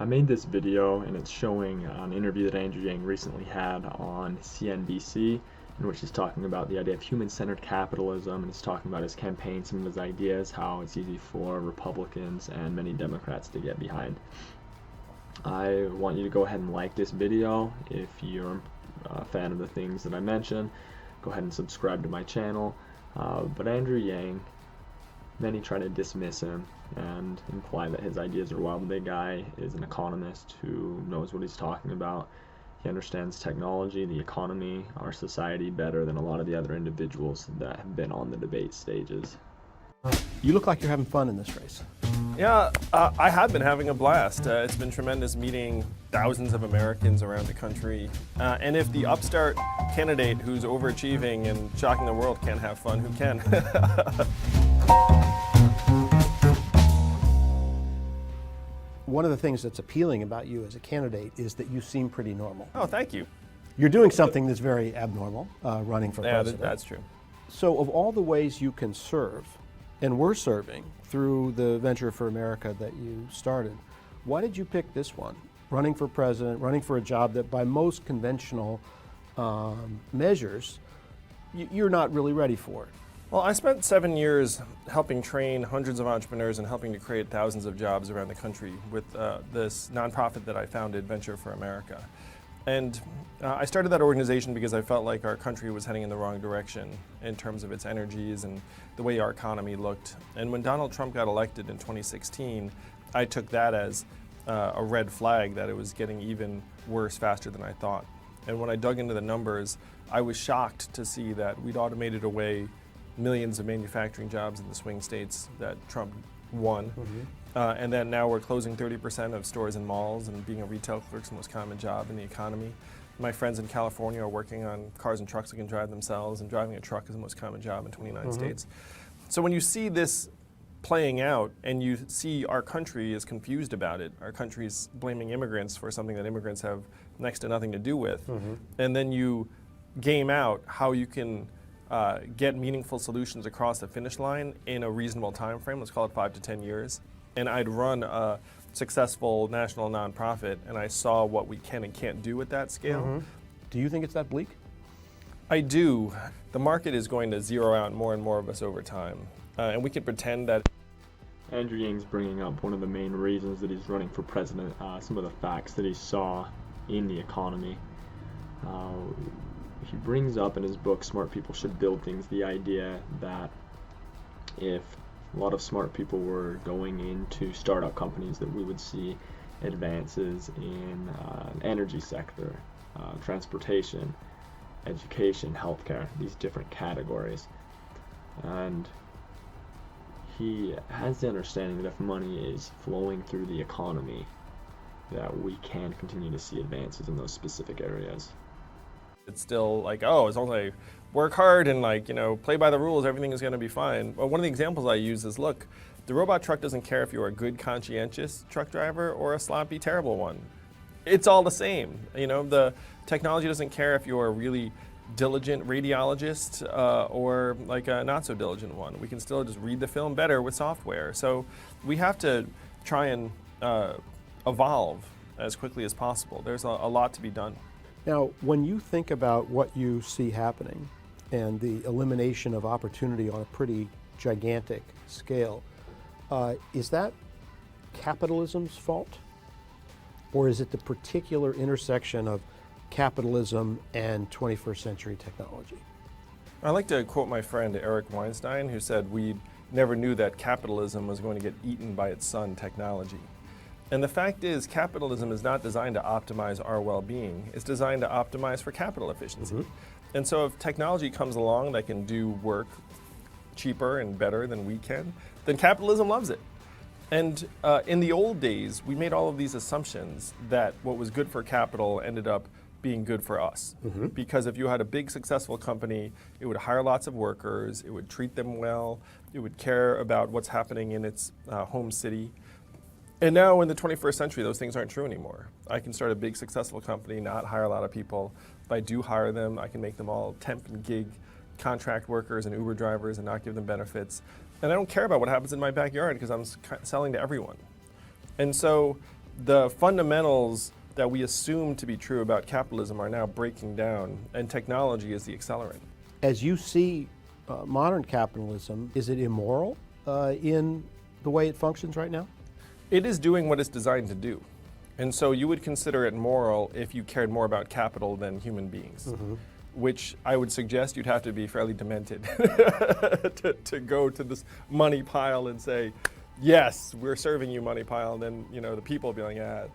made this video and it's showing an interview that Andrew Yang recently had on CNBC, in which he's talking about the idea of human-centered capitalism, and he's talking about his campaign, some of his ideas, how it's easy for Republicans and many Democrats to get behind. I want you to go ahead and like this video if you're a fan of the things that I mentioned. Go ahead and subscribe to my channel. But Andrew Yang, many try to dismiss him and imply that his ideas are wild. The guy is an economist who knows what he's talking about. He understands technology, the economy, our society better than a lot of the other individuals that have been on the debate stages. You look like you're having fun in this race. Yeah, I have been having a blast. It's been tremendous meeting thousands of Americans around the country. And if the upstart candidate who's overachieving and shocking the world can't have fun, who can? One of the things that's appealing about you as a candidate is that you seem pretty normal. Oh, thank you. You're doing something that's very abnormal, running for president. Yeah, that's true. So of all the ways you can serve, and we're serving through the Venture for America that you started, why did you pick this one? Running for president, running for a job that by most conventional measures, you're not really ready for. Well, I spent 7 years helping train hundreds of entrepreneurs and helping to create thousands of jobs around the country with this nonprofit that I founded, Venture for America. And I started that organization because I felt like our country was heading in the wrong direction in terms of its energies and the way our economy looked. And when Donald Trump got elected in 2016, I took that as a red flag that it was getting even worse faster than I thought. And when I dug into the numbers, I was shocked to see that we'd automated away millions of manufacturing jobs in the swing states that Trump won. And then now we're closing 30% of stores and malls, and being a retail clerk's the most common job in the economy. My friends in California are working on cars and trucks that can drive themselves, and driving a truck is the most common job in 29 states. So when you see this playing out and you see our country is confused about it, our country's blaming immigrants for something that immigrants have next to nothing to do with, and then you game out how you can get meaningful solutions across the finish line in a reasonable time frame, let's call it 5 to 10 years. And I'd run a successful national nonprofit, and I saw what we can and can't do at that scale. Do you think it's that bleak? I do. The market is going to zero out more and more of us over time. And we can pretend that. Andrew Yang's bringing up one of the main reasons that he's running for president, some of the facts that he saw in the economy. He brings up in his book, Smart People Should Build Things, the idea that if a lot of smart people were going into startup companies, that we would see advances in energy sector, transportation, education, healthcare, these different categories. And he has the understanding that if money is flowing through the economy, that we can continue to see advances in those specific areas. It's still like, oh, as long as I work hard and play by the rules, everything is going to be fine. Well, one of the examples I use is, look, the robot truck doesn't care if you're a good, conscientious truck driver or a sloppy, terrible one. It's all the same. The technology doesn't care if you're a really diligent radiologist or like a not so diligent one. We can still just read the film better with software. So we have to try and evolve as quickly as possible. There's a lot to be done. Now, when you think about what you see happening and the elimination of opportunity on a pretty gigantic scale, is that capitalism's fault? Or is it the particular intersection of capitalism and 21st century technology? I like to quote my friend Eric Weinstein, who said, "We never knew that capitalism was going to get eaten by its son, technology." And the fact is, capitalism is not designed to optimize our well-being. It's designed to optimize for capital efficiency. And so if technology comes along that can do work cheaper and better than we can, then capitalism loves it. And in the old days, we made all of these assumptions that what was good for capital ended up being good for us. Because if you had a big successful company, it would hire lots of workers, it would treat them well, it would care about what's happening in its home city. And now in the 21st century, those things aren't true anymore. I can start a big successful company, not hire a lot of people. If I do hire them, I can make them all temp and gig contract workers and Uber drivers and not give them benefits. And I don't care about what happens in my backyard because I'm selling to everyone. And so the fundamentals that we assume to be true about capitalism are now breaking down, and technology is the accelerant. As you see modern capitalism, is it immoral in the way it functions right now? It is doing what it's designed to do. And so you would consider it moral if you cared more about capital than human beings, which I would suggest you'd have to be fairly demented to go to this money pile and say, yes, we're serving you, money pile, and then the people be like, yeah,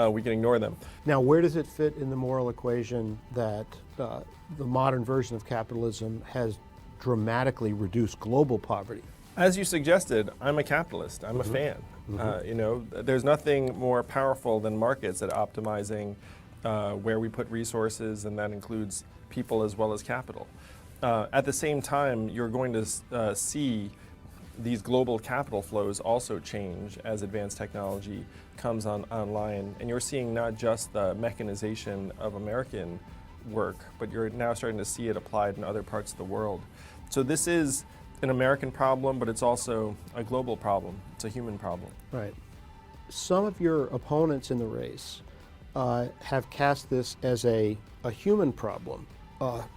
we can ignore them. Now, where does it fit in the moral equation that the modern version of capitalism has dramatically reduced global poverty? As you suggested, I'm a capitalist. I'm a fan. There's nothing more powerful than markets at optimizing where we put resources, and that includes people as well as capital. At the same time, you're going to see these global capital flows also change as advanced technology comes online, and you're seeing not just the mechanization of American work, but you're now starting to see it applied in other parts of the world. So this is an American problem, but it's also a global problem. It's a human problem. Right. Some of your opponents in the race have cast this as a human problem,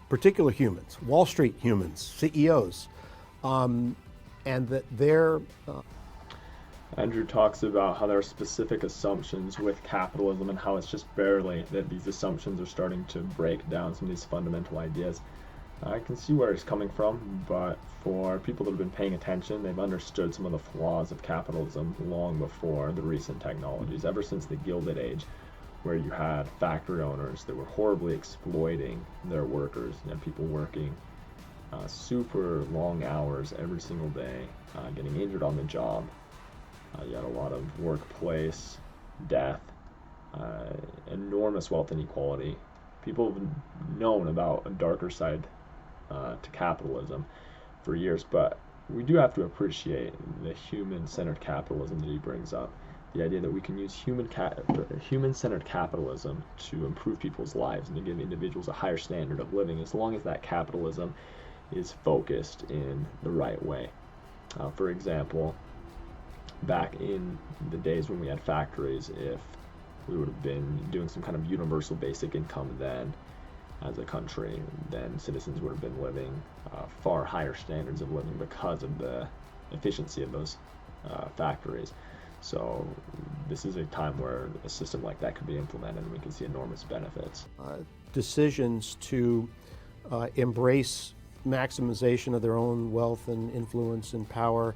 particular humans, Wall Street humans, CEOs, and that they're... Andrew talks about how there are specific assumptions with capitalism and how it's just barely that these assumptions are starting to break down some of these fundamental ideas. I can see where he's coming from, but for people that have been paying attention, they've understood some of the flaws of capitalism long before the recent technologies, ever since the Gilded Age, where you had factory owners that were horribly exploiting their workers, and people working super long hours every single day, getting injured on the job. You had a lot of workplace death, enormous wealth inequality. People have known about a darker side to capitalism for years, but we do have to appreciate the human-centered capitalism that he brings up. The idea that we can use human-centered capitalism to improve people's lives and to give individuals a higher standard of living, as long as that capitalism is focused in the right way. For example, back in the days when we had factories, if we would have been doing some kind of universal basic income then as a country, then citizens would have been living far higher standards of living because of the efficiency of those factories. So this is a time where a system like that could be implemented and we can see enormous benefits. Decisions to embrace maximization of their own wealth and influence and power,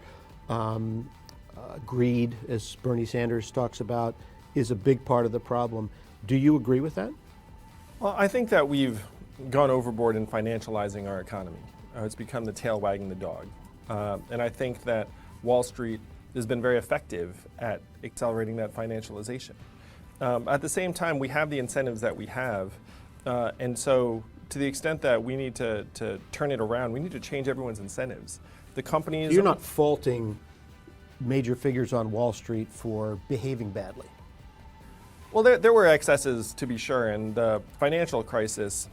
greed, as Bernie Sanders talks about, is a big part of the problem. Do you agree with that? Well, I think that we've gone overboard in financializing our economy. It's become the tail wagging the dog. And I think that Wall Street has been very effective at accelerating that financialization. At the same time, we have the incentives that we have. And so to the extent that we need to turn it around, we need to change everyone's incentives. The companies... You're not faulting major figures on Wall Street for behaving badly. Well, there were excesses, to be sure, and the financial crisis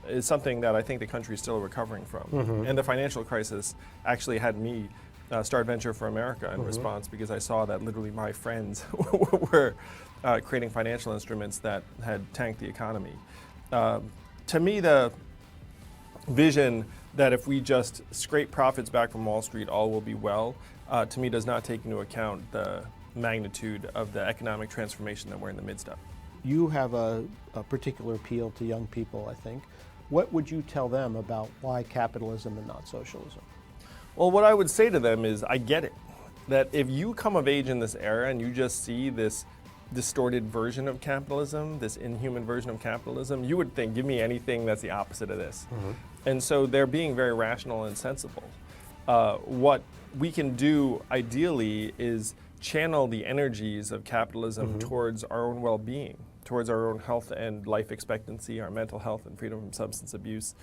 is something that I think the country is still recovering from. And the financial crisis actually had me start Venture for America in response, because I saw that literally my friends were creating financial instruments that had tanked the economy. To me, the vision that if we just scrape profits back from Wall Street, all will be well, to me does not take into account the magnitude of the economic transformation that we're in the midst of. You have a particular appeal to young people, I think. What would you tell them about why capitalism and not socialism? Well, what I would say to them is, I get it. That if you come of age in this era and you just see this distorted version of capitalism, this inhuman version of capitalism, you would think, give me anything that's the opposite of this. And so they're being very rational and sensible. What we can do ideally is channel the energies of capitalism towards our own well-being, towards our own health and life expectancy, our mental health and freedom from substance abuse,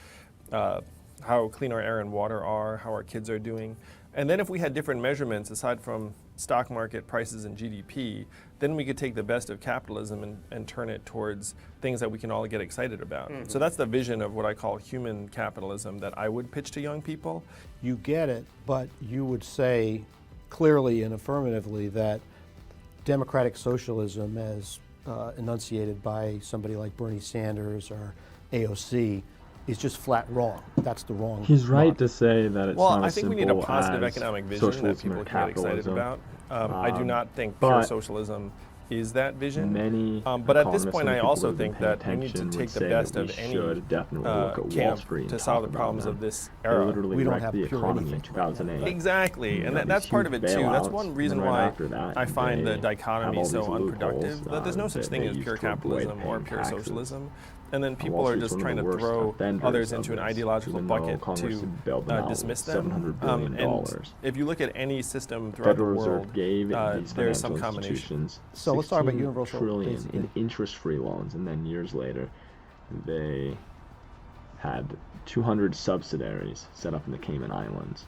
how clean our air and water are, how our kids are doing. And then if we had different measurements aside from stock market prices and GDP, then we could take the best of capitalism and turn it towards things that we can all get excited about. So that's the vision of what I call human capitalism that I would pitch to young people. You get it, but you would say clearly and affirmatively that democratic socialism as enunciated by somebody like Bernie Sanders or AOC is just flat wrong. That's the wrong. He's right model. to say that it's Well, not I as think we simple need a positive as economic vision that socialism people or can get excited capitalism. about. I do not think but pure socialism is that vision. Many But at this economists point, and I people also have been think paying that we need to attention take would the say best that we of any should definitely look at Wall camp Street and to talk solve the about problems them. of this They era. literally We don't wrecked have the pure economy in anything. 2008. Exactly, You and know, that's these part of huge it too. That's bailouts, one and reason then right why after that, I find the they have dichotomy all so these loopholes, unproductive. That there's no that such thing they as use pure to avoid capitalism or paying pure taxes. socialism, and then Wall people are Street's just one of trying the to worst throw offenders others of into an this, ideological even though bucket Congress to had bailed them out dismiss with them. $700 billion. And if you look at any system throughout Federal the Reserve world, gave these there's some financial combination. institutions So let's talk about 16 universal trillion basic in income. interest-free loans, and then years later, they had 200 subsidiaries set up in the Cayman Islands.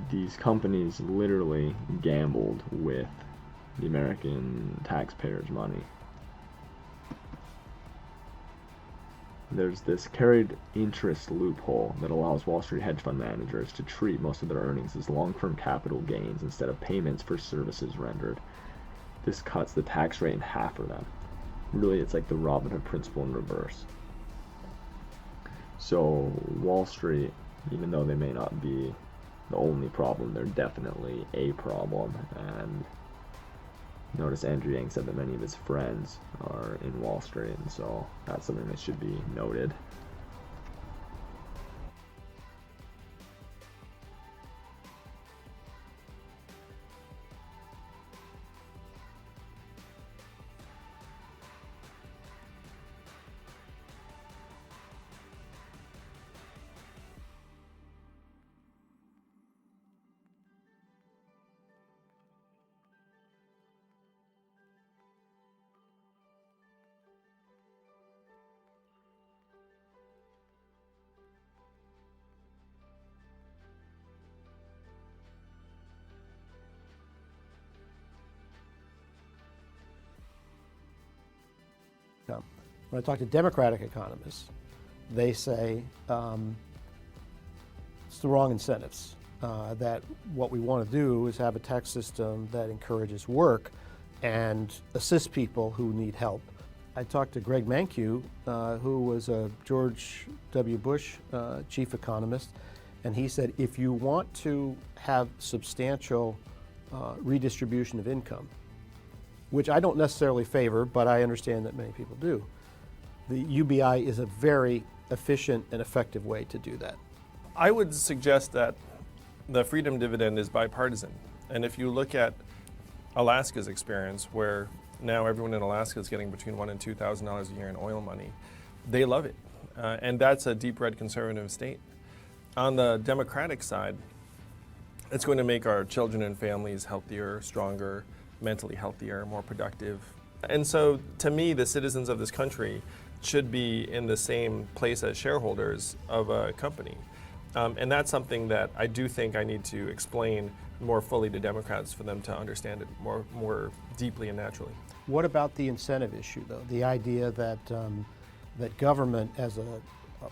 These companies literally gambled with the American taxpayers' money. There's this carried interest loophole that allows Wall Street hedge fund managers to treat most of their earnings as long-term capital gains instead of payments for services rendered. This cuts the tax rate in half for them. Really, it's like the Robin Hood principle in reverse. So Wall Street, even though they may not be the only problem, they're definitely a problem. And notice Andrew Yang said that many of his friends are in Wall Street, and so that's something that should be noted. When I talk to Democratic economists, they say it's the wrong incentives. That what we want to do is have a tax system that encourages work and assists people who need help. I talked to Greg Mankiw, who was a George W. Bush chief economist, and he said if you want to have substantial redistribution of income, which I don't necessarily favor, but I understand that many people do, the UBI is a very efficient and effective way to do that. I would suggest that the freedom dividend is bipartisan. And if you look at Alaska's experience, where now everyone in Alaska is getting between $1,000 and $2,000 a year in oil money, they love it. And that's a deep red conservative state. On the Democratic side, it's going to make our children and families healthier, stronger, mentally healthier, more productive. And so to me, the citizens of this country should be in the same place as shareholders of a company. And that's something that I do think I need to explain more fully to Democrats for them to understand it more deeply and naturally. What about the incentive issue, though? The idea that that government, as a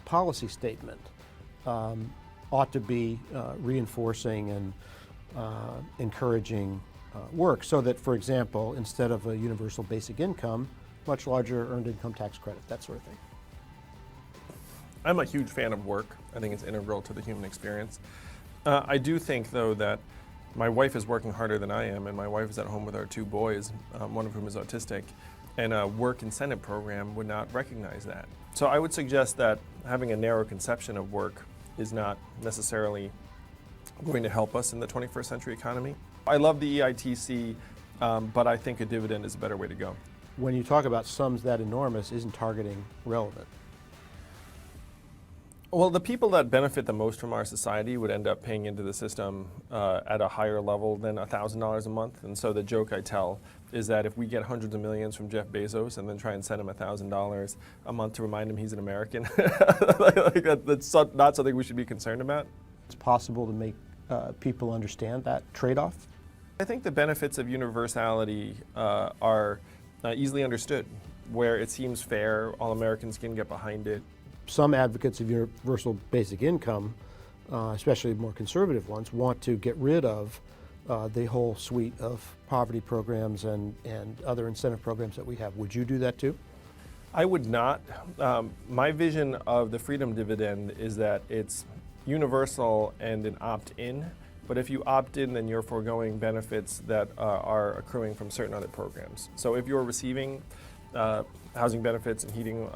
policy statement, ought to be reinforcing and encouraging work, so that, for example, instead of a universal basic income, much larger earned income tax credit, that sort of thing. I'm a huge fan of work. I think it's integral to the human experience. I do think, though, that my wife is working harder than I am, and my wife is at home with our two boys, one of whom is autistic, and a work incentive program would not recognize that. So I would suggest that having a narrow conception of work is not necessarily going to help us in the 21st century economy. I love the EITC, but I think a dividend is a better way to go. When you talk about sums that enormous, isn't targeting relevant? Well, the people that benefit the most from our society would end up paying into the system at a higher level than $1,000 a month. And so the joke I tell is that if we get hundreds of millions from Jeff Bezos and then try and send him $1,000 a month to remind him he's an American, that's not something we should be concerned about. It's possible to make people understand that trade-off? I think the benefits of universality are easily understood, where it seems fair, all Americans can get behind it. Some advocates of universal basic income especially more conservative ones, want to get rid of the whole suite of poverty programs and other incentive programs that we have. Would you do that too? I would not. My vision of the freedom dividend is that it's universal and an opt-in, but if you opt in, then you're foregoing benefits that are accruing from certain other programs. So if you're receiving housing benefits and heating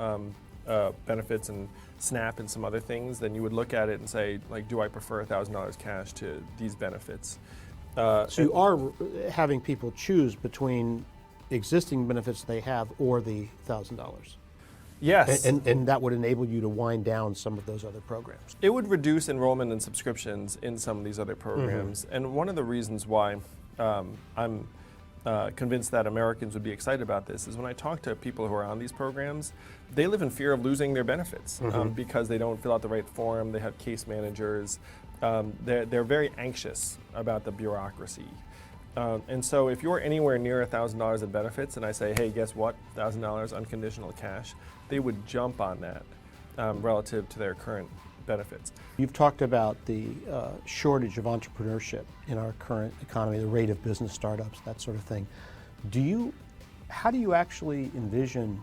benefits and SNAP and some other things, then you would look at it and say, like, do I prefer $1,000 cash to these benefits? So you are having people choose between existing benefits they have or the $1,000. Yes. And that would enable you to wind down some of those other programs. It would reduce enrollment and subscriptions in some of these other programs. Mm-hmm. And one of the reasons why I'm convinced that Americans would be excited about this is when I talk to people who are on these programs, they live in fear of losing their benefits because they don't fill out the right form, they have case managers. They're very anxious about the bureaucracy. And so if you're anywhere near $1,000 in benefits and I say, hey, guess what, $1,000 unconditional cash, they would jump on that relative to their current benefits. You've talked about the shortage of entrepreneurship in our current economy, the rate of business startups, that sort of thing. How do you actually envision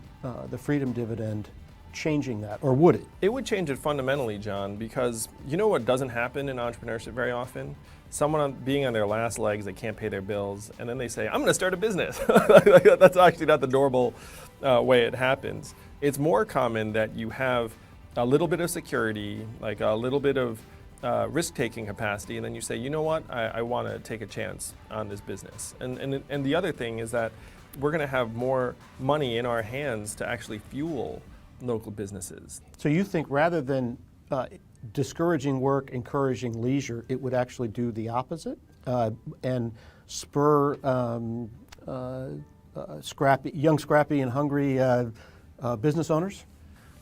the freedom dividend changing that, or would it? It would change it fundamentally, John, because you know what doesn't happen in entrepreneurship very often? Someone being on their last legs, they can't pay their bills, and then they say, I'm going to start a business. That's actually not the normal way it happens. It's more common that you have a little bit of security, like a little bit of risk-taking capacity, and then you say, you know what, I want to take a chance on this business. And the other thing is that we're going to have more money in our hands to actually fuel local businesses. So you think rather than discouraging work, encouraging leisure, it would actually do the opposite and spur young, scrappy, and hungry business owners?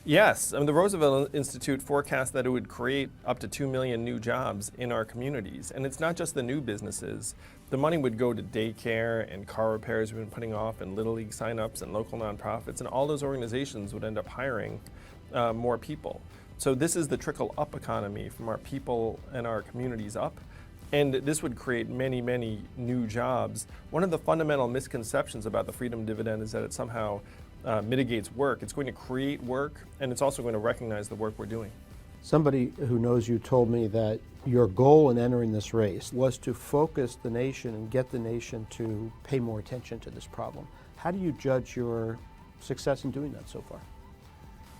Yes. I mean, the Roosevelt Institute forecast that it would create up to 2 million new jobs in our communities. And it's not just the new businesses. The money would go to daycare and car repairs we've been putting off and Little League signups and local nonprofits. And all those organizations would end up hiring more people. So this is the trickle-up economy from our people and our communities up. And this would create many, many new jobs. One of the fundamental misconceptions about the freedom dividend is that it somehow mitigates work. It's going to create work, and it's also going to recognize the work we're doing. Somebody who knows you told me that your goal in entering this race was to focus the nation and get the nation to pay more attention to this problem. How do you judge your success in doing that so far?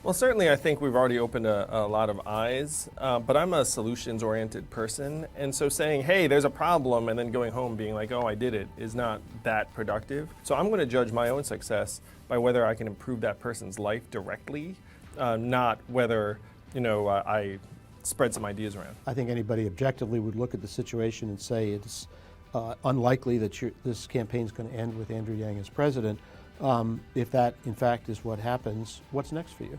Well, certainly I think we've already opened a lot of eyes, but I'm a solutions-oriented person, and so saying, hey, there's a problem, and then going home being like, oh, I did it, is not that productive. So I'm going to judge my own success by whether I can improve that person's life directly, not whether, I spread some ideas around. I think anybody objectively would look at the situation and say it's unlikely that this campaign is going to end with Andrew Yang as president. If that, in fact, is what happens, what's next for you?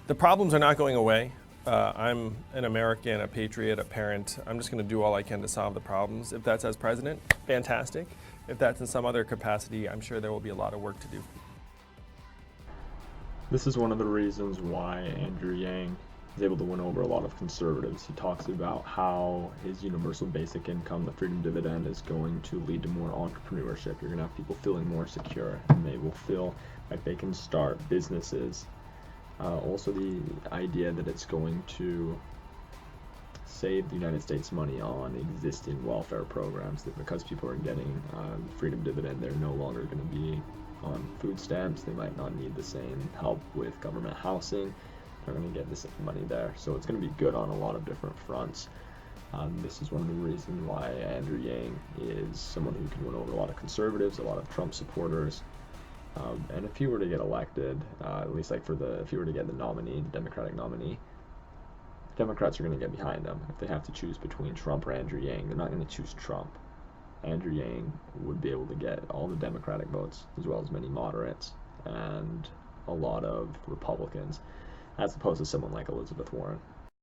The problems are not going away. I'm an American, a patriot, a parent. I'm just going to do all I can to solve the problems. If that's as president, fantastic. If that's in some other capacity, I'm sure there will be a lot of work to do. This is one of the reasons why Andrew Yang is able to win over a lot of conservatives. He talks about how his universal basic income, the freedom dividend, is going to lead to more entrepreneurship. You're going to have people feeling more secure, and they will feel like they can start businesses. Also, the idea that it's going to save the United States money on existing welfare programs, that because people are getting freedom dividend, they're no longer going to be on food stamps. They might not need the same help with government housing. They're going to get this money there. So it's going to be good on a lot of different fronts. This is one of the reasons why Andrew Yang is someone who can win over a lot of conservatives, a lot of Trump supporters. And if he were to get elected, at least if he were to get the nominee, the Democratic nominee, Democrats are going to get behind them. If they have to choose between Trump or Andrew Yang, they're not going to choose Trump. Andrew Yang would be able to get all the Democratic votes, as well as many moderates and a lot of Republicans, as opposed to someone like Elizabeth Warren.